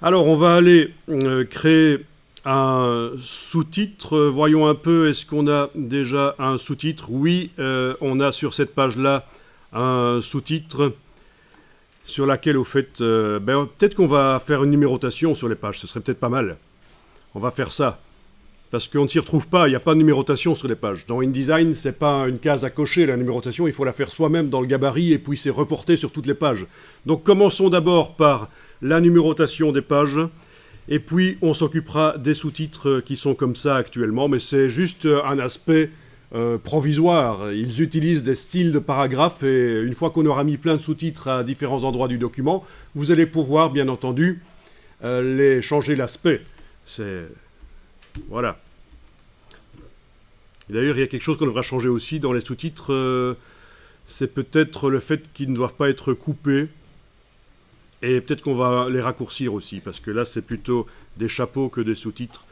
Alors, on va aller créer un sous-titre. Voyons un peu, est-ce qu'on a déjà un sous-titre? Oui, on a sur cette page-là un sous-titre sur laquelle, au fait, peut-être qu'on va faire une numérotation sur les pages. Ce serait peut-être pas mal. On va faire ça. Parce qu'on ne s'y retrouve pas, il n'y a pas de numérotation sur les pages. Dans InDesign, c'est pas une case à cocher, la numérotation, il faut la faire soi-même dans le gabarit et puis c'est reporté sur toutes les pages. Donc commençons d'abord par la numérotation des pages, et puis on s'occupera des sous-titres qui sont comme ça actuellement, mais c'est juste un aspect provisoire. Ils utilisent des styles de paragraphes, et une fois qu'on aura mis plein de sous-titres à différents endroits du document, vous allez pouvoir, bien entendu, les changer l'aspect. C'est... Voilà. D'ailleurs, il y a quelque chose qu'on devra changer aussi dans les sous-titres, c'est peut-être le fait qu'ils ne doivent pas être coupés, et peut-être qu'on va les raccourcir aussi, parce que là, c'est plutôt des chapeaux que des sous-titres.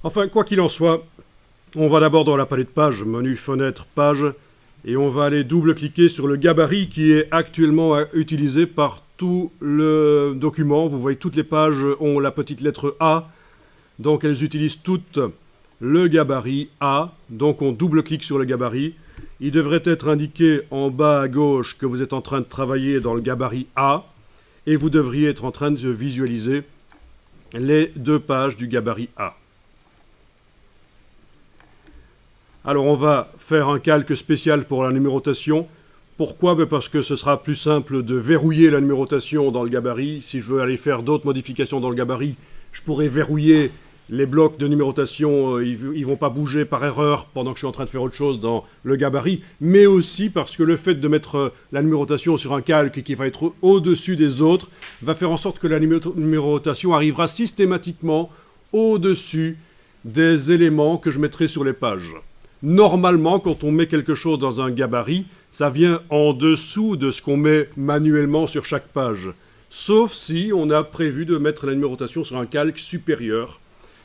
Enfin, quoi qu'il en soit, on va d'abord dans la palette page, menu, fenêtre, page, et on va aller double-cliquer sur le gabarit qui est actuellement utilisé par tout le document. Vous voyez, toutes les pages ont la petite lettre A, donc elles utilisent toutes le gabarit A, donc on double-clique sur le gabarit. Il devrait être indiqué en bas à gauche que vous êtes en train de travailler dans le gabarit A, et vous devriez être en train de visualiser les deux pages du gabarit A. Alors on va faire un calque spécial pour la numérotation. Pourquoi? Parce que ce sera plus simple de verrouiller la numérotation dans le gabarit. Si je veux aller faire d'autres modifications dans le gabarit, je pourrais verrouiller les blocs de numérotation, ils ne vont pas bouger par erreur pendant que je suis en train de faire autre chose dans le gabarit, mais aussi parce que le fait de mettre la numérotation sur un calque qui va être au-dessus des autres va faire en sorte que la numérotation arrivera systématiquement au-dessus des éléments que je mettrai sur les pages. Normalement, quand on met quelque chose dans un gabarit, ça vient en dessous de ce qu'on met manuellement sur chaque page. Sauf si on a prévu de mettre la numérotation sur un calque supérieur.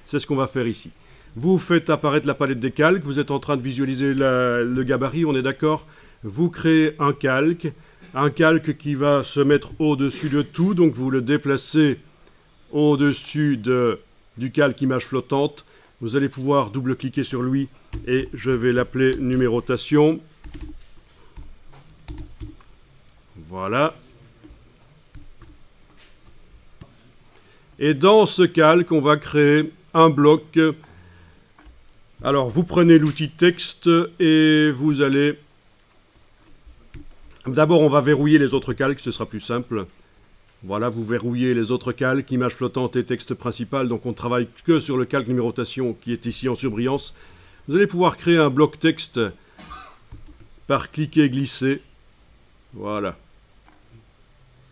C'est ce qu'on va faire ici. Vous faites apparaître la palette des calques, vous êtes en train de visualiser le gabarit, on est d'accord? Vous créez un calque qui va se mettre au-dessus de tout, donc vous le déplacez au-dessus du calque image flottante. Vous allez pouvoir double-cliquer sur lui et je vais l'appeler numérotation. Voilà. Et dans ce calque, on va créer un bloc. Alors, vous prenez l'outil texte et vous allez... D'abord, on va verrouiller les autres calques, ce sera plus simple. Voilà, vous verrouillez les autres calques, image flottante et texte principal. Donc, on ne travaille que sur le calque numérotation qui est ici en surbrillance. Vous allez pouvoir créer un bloc texte par cliquer, glisser. Voilà.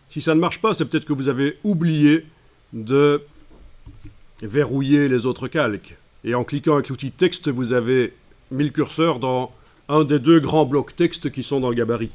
Si ça ne marche pas, c'est peut-être que vous avez oublié de verrouiller les autres calques. Et en cliquant avec l'outil texte, vous avez mis le curseur dans un des deux grands blocs texte qui sont dans le gabarit.